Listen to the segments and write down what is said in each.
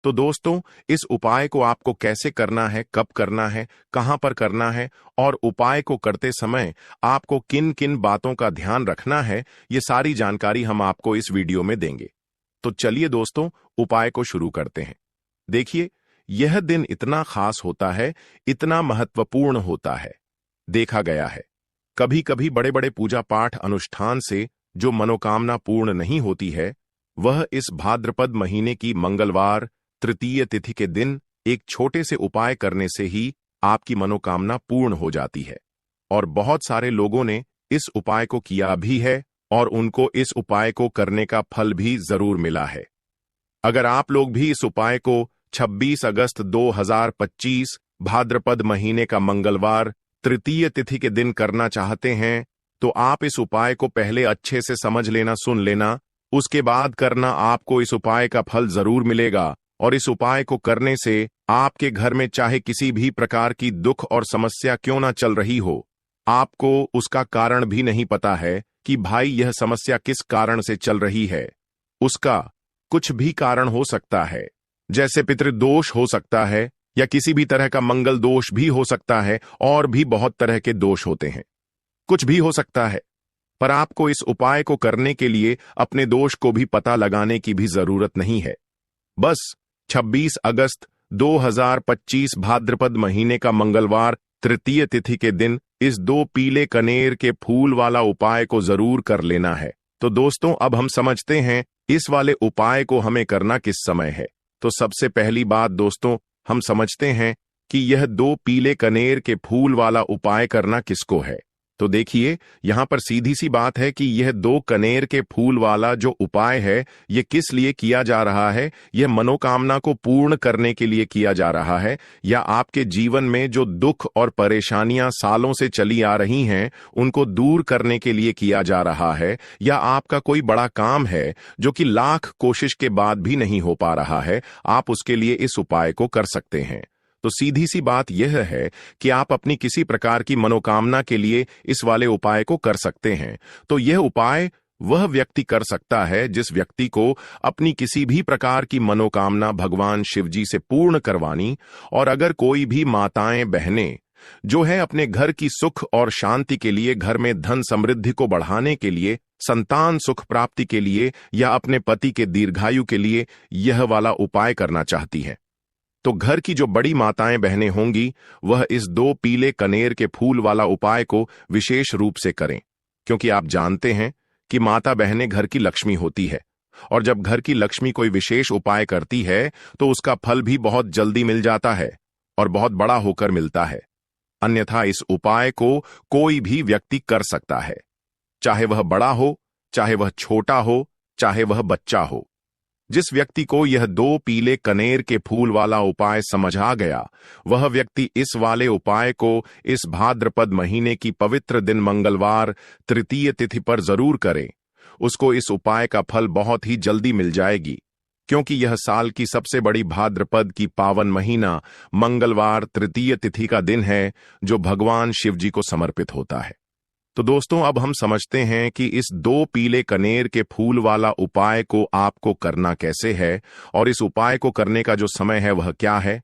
तो दोस्तों, इस उपाय को आपको कैसे करना है, कब करना है, कहां पर करना है और उपाय को करते समय आपको किन किन बातों का ध्यान रखना है, ये सारी जानकारी हम आपको इस वीडियो में देंगे। तो चलिए दोस्तों, उपाय को शुरू करते हैं। देखिए, यह दिन इतना खास होता है, इतना महत्वपूर्ण होता है। देखा गया है, कभी कभी बड़े बड़े पूजा पाठ अनुष्ठान से जो मनोकामना पूर्ण नहीं होती है, वह इस भाद्रपद महीने की मंगलवार तृतीय तिथि के दिन एक छोटे से उपाय करने से ही आपकी मनोकामना पूर्ण हो जाती है। और बहुत सारे लोगों ने इस उपाय को किया भी है और उनको इस उपाय को करने का फल भी जरूर मिला है। अगर आप लोग भी इस उपाय को 26 अगस्त 2025 भाद्रपद महीने का मंगलवार तृतीय तिथि के दिन करना चाहते हैं, तो आप इस उपाय को पहले अच्छे से समझ लेना, सुन लेना, उसके बाद करना। आपको इस उपाय का फल जरूर मिलेगा और इस उपाय को करने से आपके घर में चाहे किसी भी प्रकार की दुख और समस्या क्यों ना चल रही हो, आपको उसका कारण भी नहीं पता है कि भाई यह समस्या किस कारण से चल रही है। उसका कुछ भी कारण हो सकता है, जैसे पितृदोष हो सकता है या किसी भी तरह का मंगल दोष भी हो सकता है, और भी बहुत तरह के दोष होते हैं, कुछ भी हो सकता है। पर आपको इस उपाय को करने के लिए अपने दोष को भी पता लगाने की भी जरूरत नहीं है। बस 26 अगस्त 2025 भाद्रपद महीने का मंगलवार तृतीय तिथि के दिन इस 2 पीले कनेर के फूल वाला उपाय को जरूर कर लेना है। तो दोस्तों, अब हम समझते हैं इस वाले उपाय को हमें करना किस समय है। तो सबसे पहली बात दोस्तों, हम समझते हैं कि यह 2 पीले कनेर के फूल वाला उपाय करना किसको है। तो देखिए, यहां पर सीधी सी बात है कि यह 2 कनेर के फूल वाला जो उपाय है, यह किस लिए किया जा रहा है। यह मनोकामना को पूर्ण करने के लिए किया जा रहा है, या आपके जीवन में जो दुख और परेशानियां सालों से चली आ रही हैं, उनको दूर करने के लिए किया जा रहा है, या आपका कोई बड़ा काम है जो कि लाख कोशिश के बाद भी नहीं हो पा रहा है, आप उसके लिए इस उपाय को कर सकते हैं। तो सीधी सी बात यह है कि आप अपनी किसी प्रकार की मनोकामना के लिए इस वाले उपाय को कर सकते हैं। तो यह उपाय वह व्यक्ति कर सकता है जिस व्यक्ति को अपनी किसी भी प्रकार की मनोकामना भगवान शिव जी से पूर्ण करवानी, और अगर कोई भी माताएं बहनें जो है अपने घर की सुख और शांति के लिए, घर में धन समृद्धि को बढ़ाने के लिए, संतान सुख प्राप्ति के लिए, या अपने पति के दीर्घायु के लिए यह वाला उपाय करना चाहती है, तो घर की जो बड़ी माताएं बहनें होंगी, वह इस 2 पीले कनेर के फूल वाला उपाय को विशेष रूप से करें। क्योंकि आप जानते हैं कि माता बहनें घर की लक्ष्मी होती है, और जब घर की लक्ष्मी कोई विशेष उपाय करती है तो उसका फल भी बहुत जल्दी मिल जाता है और बहुत बड़ा होकर मिलता है। अन्यथा इस उपाय को कोई भी व्यक्ति कर सकता है, चाहे वह बड़ा हो, चाहे वह छोटा हो, चाहे वह बच्चा हो। जिस व्यक्ति को यह 2 पीले कनेर के फूल वाला उपाय समझ आ गया, वह व्यक्ति इस वाले उपाय को इस भाद्रपद महीने की पवित्र दिन मंगलवार तृतीय तिथि पर जरूर करे। उसको इस उपाय का फल बहुत ही जल्दी मिल जाएगी, क्योंकि यह साल की सबसे बड़ी भाद्रपद की पावन महीना मंगलवार तृतीय तिथि का दिन है, जो भगवान शिव जी को समर्पित होता है। तो दोस्तों, अब हम समझते हैं कि इस 2 पीले कनेर के फूल वाला उपाय को आपको करना कैसे है, और इस उपाय को करने का जो समय है वह क्या है।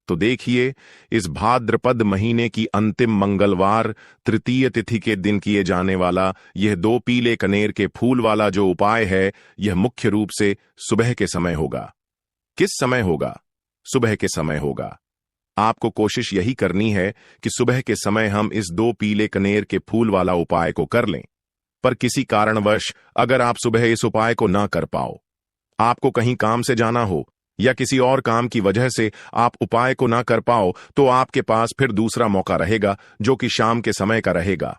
तो देखिए, इस भाद्रपद महीने की अंतिम मंगलवार तृतीय तिथि के दिन किए जाने वाला यह 2 पीले कनेर के फूल वाला जो उपाय है, यह मुख्य रूप से सुबह के समय होगा। किस समय होगा? सुबह के समय होगा। आपको कोशिश यही करनी है कि सुबह के समय हम इस 2 पीले कनेर के फूल वाला उपाय को कर लें। पर किसी कारणवश अगर आप सुबह इस उपाय को ना कर पाओ, आपको कहीं काम से जाना हो या किसी और काम की वजह से आप उपाय को ना कर पाओ, तो आपके पास फिर दूसरा मौका रहेगा, जो कि शाम के समय का रहेगा,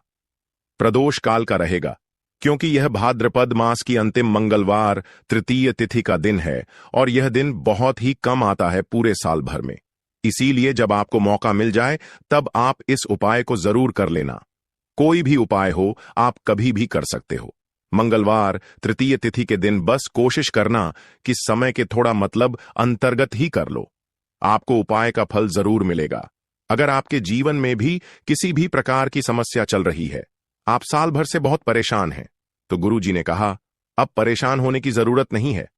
प्रदोष काल का रहेगा। क्योंकि यह भाद्रपद मास की अंतिम मंगलवार तृतीय तिथि का दिन है, और यह दिन बहुत ही कम आता है पूरे साल भर में। इसीलिए जब आपको मौका मिल जाए, तब आप इस उपाय को जरूर कर लेना। कोई भी उपाय हो, आप कभी भी कर सकते हो। मंगलवार तृतीय तिथि के दिन बस कोशिश करना कि समय के थोड़ा मतलब अंतर्गत ही कर लो, आपको उपाय का फल जरूर मिलेगा। अगर आपके जीवन में भी किसी भी प्रकार की समस्या चल रही है, आप साल भर से बहुत परेशान हैं, तो गुरु जी ने कहा अब परेशान होने की जरूरत नहीं है।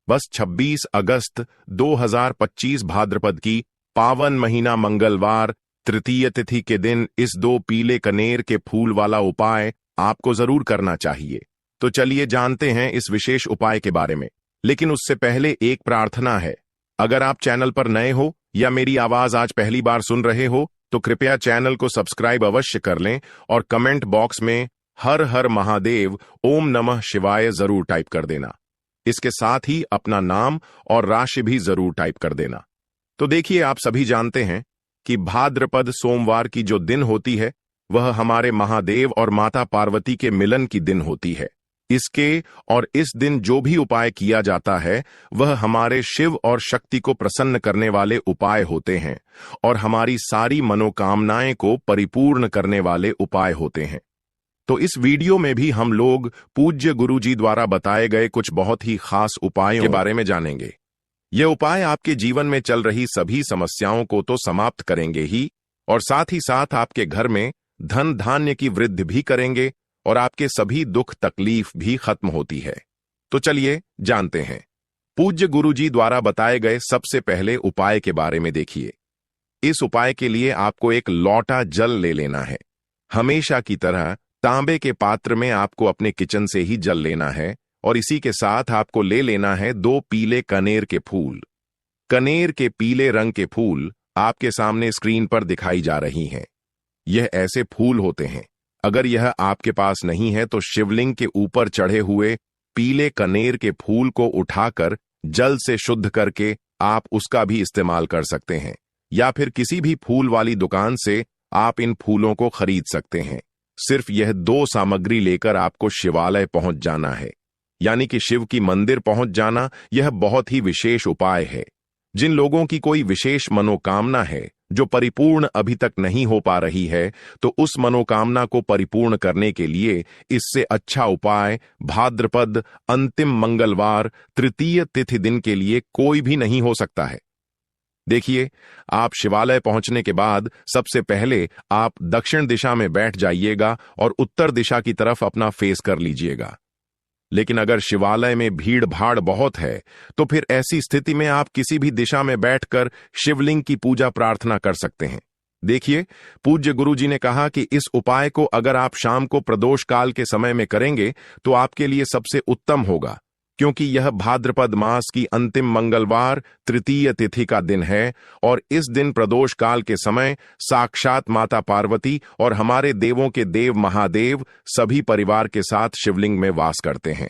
बस 26 अगस्त 2025 भाद्रपद की पावन महीना मंगलवार तृतीय तिथि के दिन इस 2 पीले कनेर के फूल वाला उपाय आपको जरूर करना चाहिए। तो चलिए जानते हैं इस विशेष उपाय के बारे में। लेकिन उससे पहले एक प्रार्थना है। अगर आप चैनल पर नए हो या मेरी आवाज आज पहली बार सुन रहे हो तो कृपया चैनल को सब्सक्राइब अवश्य कर लें और कमेंट बॉक्स में हर हर महादेव ओम नमः शिवाय जरूर टाइप कर देना। इसके साथ ही अपना नाम और राशि भी जरूर टाइप कर देना। तो देखिए, आप सभी जानते हैं कि भाद्रपद सोमवार की जो दिन होती है वह हमारे महादेव और माता पार्वती के मिलन की दिन होती है। इसके और इस दिन जो भी उपाय किया जाता है वह हमारे शिव और शक्ति को प्रसन्न करने वाले उपाय होते हैं और हमारी सारी मनोकामनाएं को परिपूर्ण करने वाले उपाय होते हैं। तो इस वीडियो में भी हम लोग पूज्य गुरुजी द्वारा बताए गए कुछ बहुत ही खास उपायों के बारे में जानेंगे। ये उपाय आपके जीवन में चल रही सभी समस्याओं को तो समाप्त करेंगे ही, और साथ ही साथ आपके घर में धन धान्य की वृद्धि भी करेंगे और आपके सभी दुख तकलीफ भी खत्म होती है। तो चलिए जानते हैं पूज्य गुरुजी द्वारा बताए गए सबसे पहले उपाय के बारे में। देखिए, इस उपाय के लिए आपको एक लोटा जल ले लेना है। हमेशा की तरह तांबे के पात्र में आपको अपने किचन से ही जल लेना है और इसी के साथ आपको ले लेना है 2 पीले कनेर के फूल। कनेर के पीले रंग के फूल आपके सामने स्क्रीन पर दिखाई जा रही हैं। यह ऐसे फूल होते हैं, अगर यह आपके पास नहीं है तो शिवलिंग के ऊपर चढ़े हुए पीले कनेर के फूल को उठाकर जल से शुद्ध करके आप उसका भी इस्तेमाल कर सकते हैं, या फिर किसी भी फूल वाली दुकान से आप इन फूलों को खरीद सकते हैं। सिर्फ यह 2 सामग्री लेकर आपको शिवालय पहुंच जाना है, यानी कि शिव की मंदिर पहुंच जाना। यह बहुत ही विशेष उपाय है। जिन लोगों की कोई विशेष मनोकामना है जो परिपूर्ण अभी तक नहीं हो पा रही है, तो उस मनोकामना को परिपूर्ण करने के लिए इससे अच्छा उपाय भाद्रपद अंतिम मंगलवार तृतीय तिथि दिन के लिए कोई भी नहीं हो सकता है। देखिए, आप शिवालय पहुंचने के बाद सबसे पहले आप दक्षिण दिशा में बैठ जाइएगा और उत्तर दिशा की तरफ अपना फेस कर लीजिएगा। लेकिन अगर शिवालय में भीड़ भाड़ बहुत है तो फिर ऐसी स्थिति में आप किसी भी दिशा में बैठकर शिवलिंग की पूजा प्रार्थना कर सकते हैं। देखिए, पूज्य गुरुजी ने कहा कि इस उपाय को अगर आप शाम को प्रदोष काल के समय में करेंगे तो आपके लिए सबसे उत्तम होगा, क्योंकि यह भाद्रपद मास की अंतिम मंगलवार तृतीय तिथि का दिन है और इस दिन प्रदोष काल के समय साक्षात माता पार्वती और हमारे देवों के देव महादेव सभी परिवार के साथ शिवलिंग में वास करते हैं।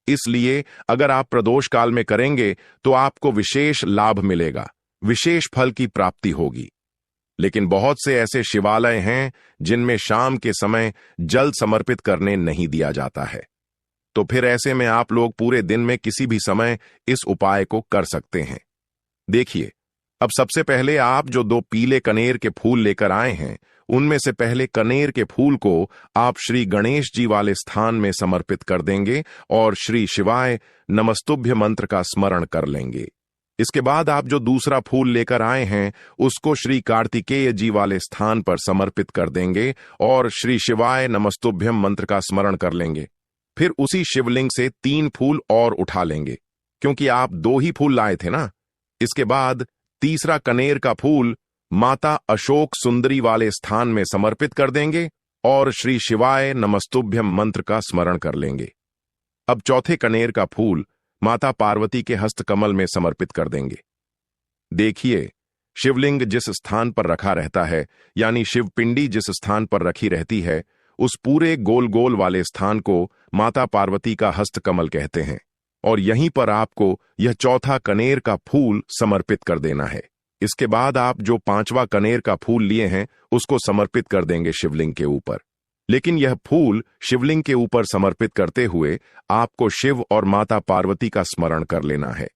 इसलिए अगर आप प्रदोष काल में करेंगे तो आपको विशेष लाभ मिलेगा, विशेष फल की प्राप्ति होगी। लेकिन बहुत से ऐसे शिवालय हैं जिनमें शाम के समय जल समर्पित करने नहीं दिया जाता है, तो फिर ऐसे में आप लोग पूरे दिन में किसी भी समय इस उपाय को कर सकते हैं। देखिए, अब सबसे पहले आप जो 2 पीले कनेर के फूल लेकर आए हैं, उनमें से पहले कनेर के फूल को आप श्री गणेश जी वाले स्थान में समर्पित कर देंगे और श्री शिवाय नमस्तुभ्य मंत्र का स्मरण कर लेंगे। इसके बाद आप जो दूसरा फूल लेकर आए हैं उसको श्री कार्तिकेय जी वाले स्थान पर समर्पित कर देंगे और श्री शिवाय नमस्तुभ्यम मंत्र का स्मरण कर लेंगे। फिर उसी शिवलिंग से 3 फूल और उठा लेंगे, क्योंकि आप 2 ही फूल लाए थे ना। इसके बाद तीसरा कनेर का फूल माता अशोक सुंदरी वाले स्थान में समर्पित कर देंगे और श्री शिवाय नमस्तुभ्यम मंत्र का स्मरण कर लेंगे। अब चौथे कनेर का फूल माता पार्वती के हस्त कमल में समर्पित कर देंगे। देखिए, शिवलिंग जिस स्थान पर रखा रहता है, यानी शिवपिंडी जिस स्थान पर रखी रहती है, उस पूरे गोल गोल वाले स्थान को माता पार्वती का हस्तकमल कहते हैं और यहीं पर आपको यह चौथा कनेर का फूल समर्पित कर देना है। इसके बाद आप जो 5वां कनेर का फूल लिए हैं उसको समर्पित कर देंगे शिवलिंग के ऊपर। लेकिन यह फूल शिवलिंग के ऊपर समर्पित करते हुए आपको शिव और माता पार्वती का स्मरण कर लेना है।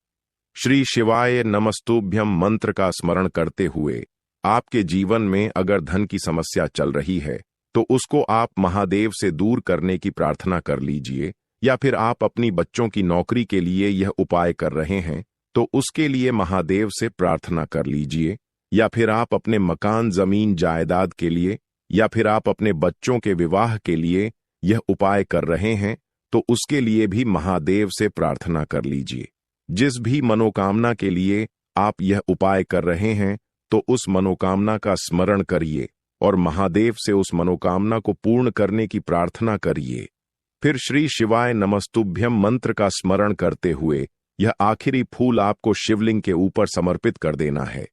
श्री शिवाय नमस्तुभ्यम मंत्र का स्मरण करते हुए आपके जीवन में अगर धन की समस्या चल रही है तो उसको आप महादेव से दूर करने की प्रार्थना कर लीजिए, या फिर आप अपनी बच्चों की नौकरी के लिए यह उपाय कर रहे हैं तो उसके लिए महादेव से प्रार्थना कर लीजिए, या फिर आप अपने मकान जमीन जायदाद के लिए, या फिर आप अपने बच्चों के विवाह के लिए यह उपाय कर रहे हैं तो उसके लिए भी महादेव से प्रार्थना कर लीजिए। जिस भी मनोकामना के लिए आप यह उपाय कर रहे हैं, तो उस मनोकामना का स्मरण करिए और महादेव से उस मनोकामना को पूर्ण करने की प्रार्थना करिए। फिर श्री शिवाय नमस्तुभ्यम मंत्र का स्मरण करते हुए यह आखिरी फूल आपको शिवलिंग के ऊपर समर्पित कर देना है।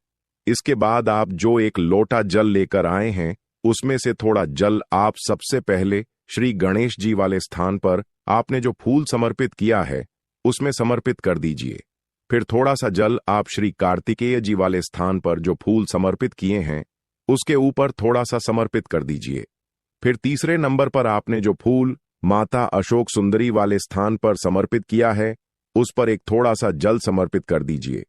इसके बाद आप जो एक लोटा जल लेकर आए हैं, उसमें से थोड़ा जल आप सबसे पहले श्री गणेश जी वाले स्थान पर आपने जो फूल समर्पित किया है उसमें समर्पित कर दीजिए। फिर थोड़ा सा जल आप श्री कार्तिकेय जी वाले स्थान पर जो फूल समर्पित किए हैं उसके ऊपर थोड़ा सा समर्पित कर दीजिए। फिर तीसरे नंबर पर आपने जो फूल माता अशोक सुंदरी वाले स्थान पर समर्पित किया है उस पर एक थोड़ा सा जल समर्पित कर दीजिए।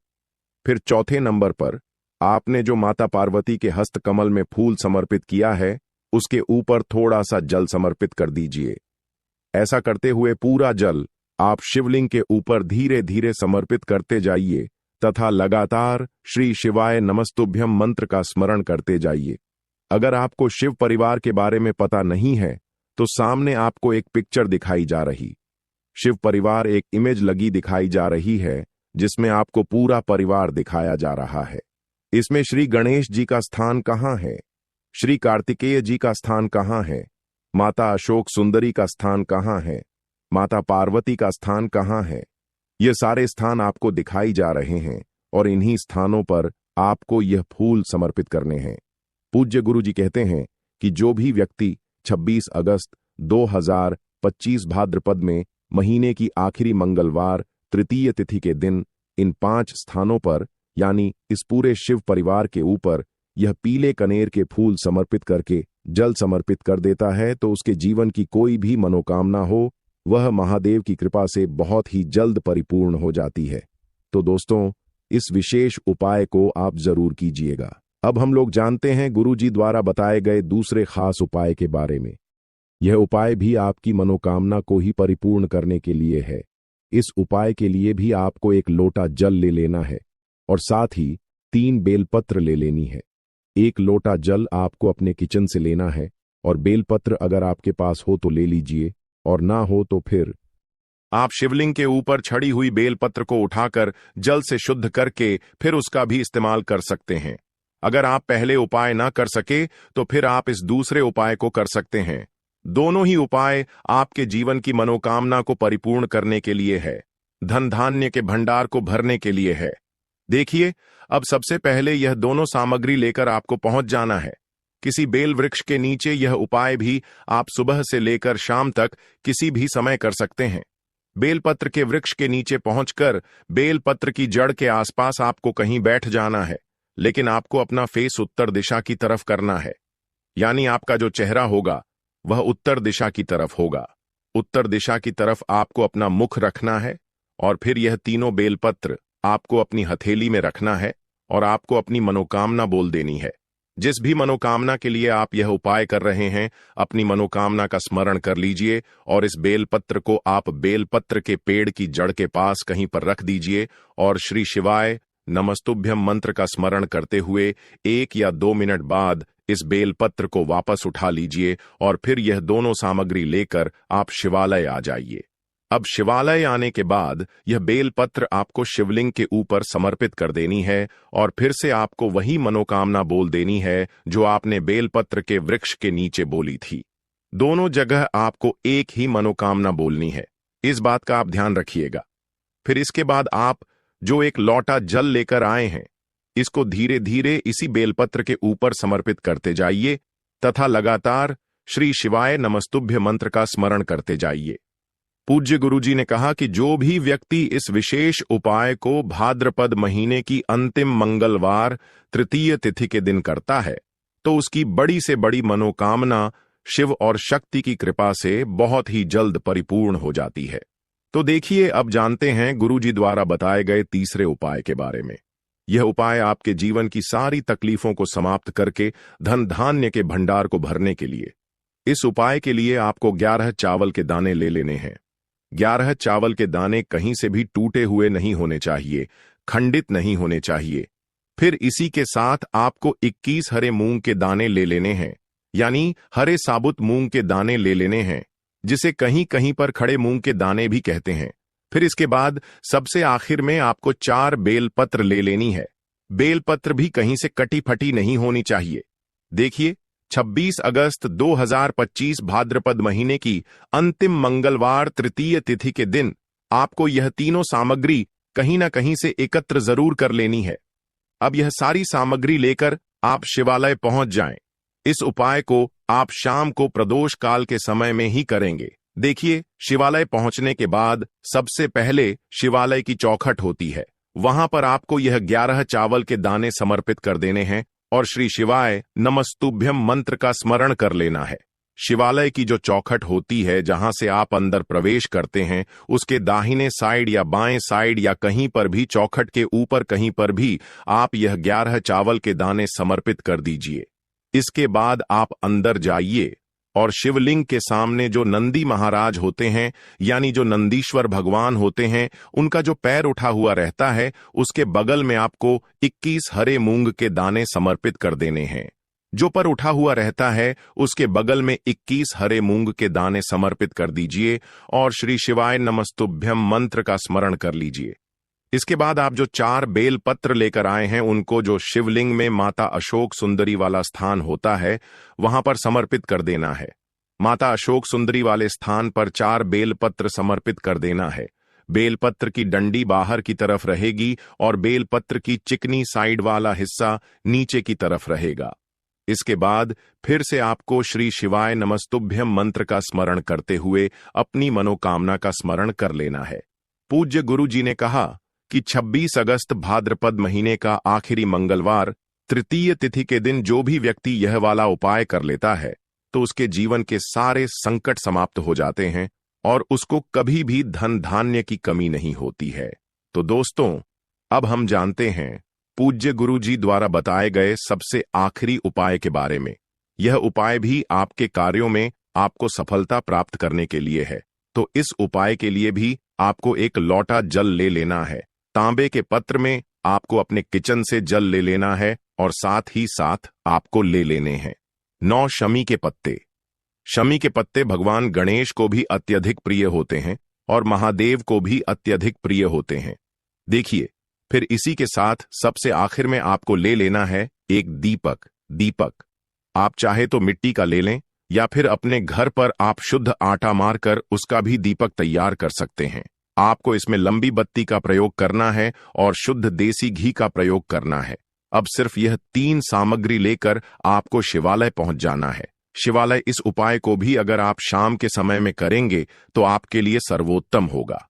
फिर चौथे नंबर पर आपने जो माता पार्वती के हस्त कमल में फूल समर्पित किया है उसके ऊपर थोड़ा सा जल समर्पित कर दीजिए। ऐसा करते हुए पूरा जल आप शिवलिंग के ऊपर धीरे धीरे समर्पित करते जाइए तथा लगातार श्री शिवाय नमस्तुभ्यम मंत्र का स्मरण करते जाइए। अगर आपको शिव परिवार के बारे में पता नहीं है तो सामने आपको एक पिक्चर दिखाई जा रही, शिव परिवार एक इमेज लगी दिखाई जा रही है जिसमें आपको पूरा परिवार दिखाया जा रहा है। इसमें श्री गणेश जी का स्थान कहाँ है, श्री कार्तिकेय जी का स्थान कहाँ है, माता अशोक सुंदरी का स्थान कहाँ है, माता पार्वती का स्थान कहाँ है, ये सारे स्थान आपको दिखाई जा रहे हैं और इन्हीं स्थानों पर आपको यह फूल समर्पित करने हैं। पूज्य गुरु जी कहते हैं कि जो भी व्यक्ति 26 अगस्त 2025 भाद्रपद में महीने की आखिरी मंगलवार तृतीय तिथि के दिन इन 5 स्थानों पर यानी इस पूरे शिव परिवार के ऊपर यह पीले कनेर के फूल समर्पित करके जल समर्पित कर देता है तो उसके जीवन की कोई भी मनोकामना हो वह महादेव की कृपा से बहुत ही जल्द परिपूर्ण हो जाती है। तो दोस्तों, इस विशेष उपाय को आप जरूर कीजिएगा। अब हम लोग जानते हैं गुरु जी द्वारा बताए गए दूसरे खास उपाय के बारे में। यह उपाय भी आपकी मनोकामना को ही परिपूर्ण करने के लिए है। इस उपाय के लिए भी आपको एक लोटा जल ले लेना है और साथ ही 3 बेलपत्र ले लेनी है। एक लोटा जल आपको अपने किचन से लेना है और बेलपत्र अगर आपके पास हो तो ले लीजिए और ना हो तो फिर आप शिवलिंग के ऊपर छड़ी हुई बेलपत्र को उठाकर जल से शुद्ध करके फिर उसका भी इस्तेमाल कर सकते हैं। अगर आप पहले उपाय ना कर सके तो फिर आप इस दूसरे उपाय को कर सकते हैं। दोनों ही उपाय आपके जीवन की मनोकामना को परिपूर्ण करने के लिए है, धन धान्य के भंडार को भरने के लिए है। देखिए, अब सबसे पहले यह दोनों सामग्री लेकर आपको पहुंच जाना है। किसी बेल वृक्ष के नीचे यह उपाय भी आप सुबह से लेकर शाम तक किसी भी समय कर सकते हैं। बेलपत्र के वृक्ष के नीचे पहुंचकर बेलपत्र की जड़ के आसपास आपको कहीं बैठ जाना है, लेकिन आपको अपना फेस उत्तर दिशा की तरफ करना है, यानी आपका जो चेहरा होगा वह उत्तर दिशा की तरफ होगा। उत्तर दिशा की तरफ आपको अपना मुख रखना है और फिर यह तीनों बेलपत्र आपको अपनी हथेली में रखना है और आपको अपनी मनोकामना बोल देनी है। जिस भी मनोकामना के लिए आप यह उपाय कर रहे हैं, अपनी मनोकामना का स्मरण कर लीजिए और इस बेलपत्र को आप बेलपत्र के पेड़ की जड़ के पास कहीं पर रख दीजिए और श्री शिवाय नमस्तुभ्यम मंत्र का स्मरण करते हुए 1 या 2 मिनट बाद इस बेलपत्र को वापस उठा लीजिए और फिर यह दोनों सामग्री लेकर आप शिवालय आ जाइए। अब शिवालय आने के बाद यह बेलपत्र आपको शिवलिंग के ऊपर समर्पित कर देनी है और फिर से आपको वही मनोकामना बोल देनी है जो आपने बेलपत्र के वृक्ष के नीचे बोली थी। दोनों जगह आपको एक ही मनोकामना बोलनी है, इस बात का आप ध्यान रखिएगा। फिर इसके बाद आप जो एक लोटा जल लेकर आए हैं, इसको धीरे धीरे इसी बेलपत्र के ऊपर समर्पित करते जाइए तथा लगातार श्री शिवाय नमस्तुभ्य मंत्र का स्मरण करते जाइए। पूज्य गुरुजी ने कहा कि जो भी व्यक्ति इस विशेष उपाय को भाद्रपद महीने की अंतिम मंगलवार तृतीय तिथि के दिन करता है तो उसकी बड़ी से बड़ी मनोकामना शिव और शक्ति की कृपा से बहुत ही जल्द परिपूर्ण हो जाती है। तो देखिए, अब जानते हैं गुरुजी द्वारा बताए गए तीसरे उपाय के बारे में। यह उपाय आपके जीवन की सारी तकलीफों को समाप्त करके धन धान्य के भंडार को भरने के लिए। इस उपाय के लिए आपको 11 चावल के दाने ले लेने हैं। 11 चावल के दाने कहीं से भी टूटे हुए नहीं होने चाहिए, खंडित नहीं होने चाहिए। फिर इसी के साथ आपको 21 हरे मूंग के दाने ले लेने हैं, यानी हरे साबुत मूंग के दाने ले लेने हैं, जिसे कहीं कहीं पर खड़े मूंग के दाने भी कहते हैं। फिर इसके बाद सबसे आखिर में आपको 4 बेलपत्र ले लेनी है। बेलपत्र भी कहीं से कटी फटी नहीं होनी चाहिए। देखिए, 26 अगस्त 2025 भाद्रपद महीने की अंतिम मंगलवार तृतीय तिथि के दिन आपको यह तीनों सामग्री कहीं ना कहीं से एकत्र जरूर कर लेनी है। अब यह सारी सामग्री लेकर आप शिवालय पहुंच जाएं। इस उपाय को आप शाम को प्रदोष काल के समय में ही करेंगे। देखिए, शिवालय पहुंचने के बाद सबसे पहले शिवालय की चौखट होती है। वहां पर आपको यह 11 चावल के दाने समर्पित कर देने हैं और श्री शिवाय नमस्तुभ्यम मंत्र का स्मरण कर लेना है। शिवालय की जो चौखट होती है, जहां से आप अंदर प्रवेश करते हैं, उसके दाहिने साइड या बाएं साइड या कहीं पर भी, चौखट के ऊपर कहीं पर भी आप यह 11 चावल के दाने समर्पित कर दीजिए। इसके बाद आप अंदर जाइए और शिवलिंग के सामने जो नंदी महाराज होते हैं, यानी जो नंदीश्वर भगवान होते हैं, उनका जो पैर उठा हुआ रहता है, उसके बगल में आपको 21 हरे मूंग के दाने समर्पित कर देने हैं। जो पर उठा हुआ रहता है, उसके बगल में 21 हरे मूंग के दाने समर्पित कर दीजिए और श्री शिवाय नमस्तुभ्यम मंत्र का स्मरण कर लीजिए। इसके बाद आप जो 4 बेल पत्र लेकर आए हैं, उनको जो शिवलिंग में माता अशोक सुंदरी वाला स्थान होता है, वहां पर समर्पित कर देना है। माता अशोक सुंदरी वाले स्थान पर 4 बेलपत्र समर्पित कर देना है। बेलपत्र की डंडी बाहर की तरफ रहेगी और बेलपत्र की चिकनी साइड वाला हिस्सा नीचे की तरफ रहेगा। इसके बाद फिर से आपको श्री शिवाय नमस्तुभ्यम मंत्र का स्मरण करते हुए अपनी मनोकामना का स्मरण कर लेना है। पूज्य गुरु जी ने कहा कि 26 अगस्त भाद्रपद महीने का आखिरी मंगलवार तृतीय तिथि के दिन जो भी व्यक्ति यह वाला उपाय कर लेता है, तो उसके जीवन के सारे संकट समाप्त हो जाते हैं और उसको कभी भी धन धान्य की कमी नहीं होती है। तो दोस्तों, अब हम जानते हैं पूज्य गुरु जी द्वारा बताए गए सबसे आखिरी उपाय के बारे में। यह उपाय भी आपके कार्यों में आपको सफलता प्राप्त करने के लिए है। तो इस उपाय के लिए भी आपको एक लोटा जल ले लेना है। तांबे के पत्र में आपको अपने किचन से जल ले लेना है और साथ ही साथ आपको ले लेने हैं 9 शमी के पत्ते। शमी के पत्ते भगवान गणेश को भी अत्यधिक प्रिय होते हैं और महादेव को भी अत्यधिक प्रिय होते हैं। देखिए, फिर इसी के साथ सबसे आखिर में आपको ले लेना है एक दीपक। आप चाहे तो मिट्टी का ले लें या फिर अपने घर पर आप शुद्ध आटा मारकर उसका भी दीपक तैयार कर सकते हैं। आपको इसमें लंबी बत्ती का प्रयोग करना है और शुद्ध देसी घी का प्रयोग करना है। अब सिर्फ यह 3 सामग्री लेकर आपको शिवालय पहुंच जाना है। शिवालय इस उपाय को भी अगर आप शाम के समय में करेंगे तो आपके लिए सर्वोत्तम होगा।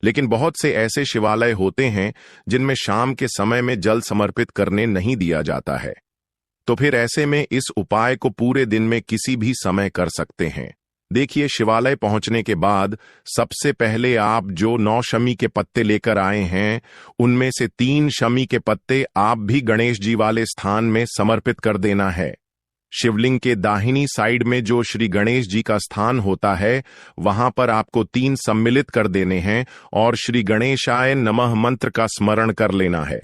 लेकिन बहुत से ऐसे शिवालय होते हैं जिनमें शाम के समय में जल समर्पित करने नहीं दिया जाता है। तो फिर ऐसे में इस उपाय को पूरे दिन में किसी भी समय कर सकते हैं। देखिए, शिवालय पहुंचने के बाद सबसे पहले आप जो 9 शमी के पत्ते लेकर आए हैं, उनमें से 3 शमी के पत्ते आप भी गणेश जी वाले स्थान में समर्पित कर देना है। शिवलिंग के दाहिनी साइड में जो श्री गणेश जी का स्थान होता है, वहां पर आपको 3 सम्मिलित कर देने हैं और श्री गणेशाय नमः मंत्र का स्मरण कर लेना है।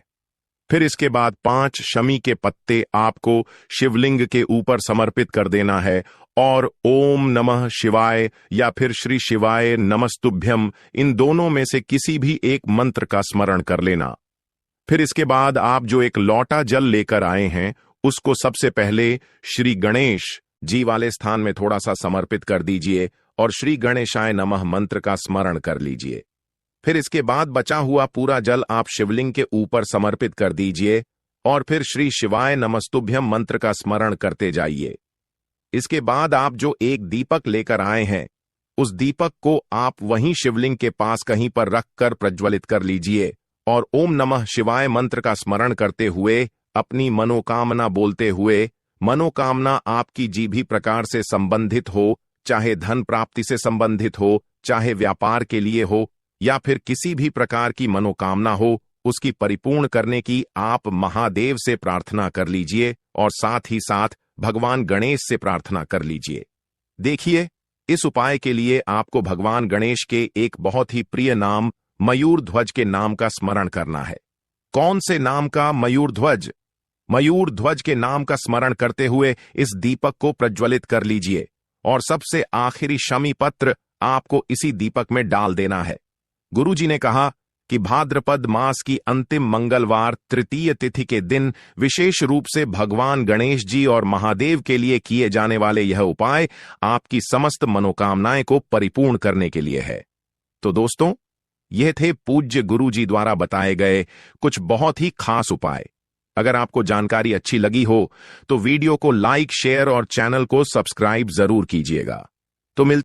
फिर इसके बाद 5 शमी के पत्ते आपको शिवलिंग के ऊपर समर्पित कर देना है और ओम नमः शिवाय या फिर श्री शिवाय नमस्तुभ्यम, इन दोनों में से किसी भी एक मंत्र का स्मरण कर लेना। फिर इसके बाद आप जो एक लोटा जल लेकर आए हैं, उसको सबसे पहले श्री गणेश जी वाले स्थान में थोड़ा सा समर्पित कर दीजिए और श्री गणेशाय नमः मंत्र का स्मरण कर लीजिए। फिर इसके बाद बचा हुआ पूरा जल आप शिवलिंग के ऊपर समर्पित कर दीजिए और फिर श्री शिवाय नमस्तुभ्यम मंत्र का स्मरण करते जाइए। इसके बाद आप जो एक दीपक लेकर आए हैं, उस दीपक को आप वहीं शिवलिंग के पास कहीं पर रखकर प्रज्वलित कर लीजिए और ओम नमः शिवाय मंत्र का स्मरण करते हुए अपनी मनोकामना बोलते हुए, मनोकामना आपकी जी भी प्रकार से संबंधित हो, चाहे धन प्राप्ति से संबंधित हो, चाहे व्यापार के लिए हो या फिर किसी भी प्रकार की मनोकामना हो, उसकी परिपूर्ण करने की आप महादेव से प्रार्थना कर लीजिए और साथ ही साथ भगवान गणेश से प्रार्थना कर लीजिए। देखिए, इस उपाय के लिए आपको भगवान गणेश के एक बहुत ही प्रिय नाम मयूर ध्वज के नाम का स्मरण करना है। कौन से नाम का? मयूर ध्वज। मयूर ध्वज के नाम का स्मरण करते हुए इस दीपक को प्रज्वलित कर लीजिए और सबसे आखिरी शमी पत्र आपको इसी दीपक में डाल देना है। गुरुजी ने कहा कि भाद्रपद मास की अंतिम मंगलवार तृतीय तिथि के दिन विशेष रूप से भगवान गणेश जी और महादेव के लिए किए जाने वाले यह उपाय आपकी समस्त मनोकामनाएं को परिपूर्ण करने के लिए है। तो दोस्तों, यह थे पूज्य गुरुजी द्वारा बताए गए कुछ बहुत ही खास उपाय। अगर आपको जानकारी अच्छी लगी हो तो वीडियो को लाइक, शेयर और चैनल को सब्सक्राइब जरूर कीजिएगा। तो मिलते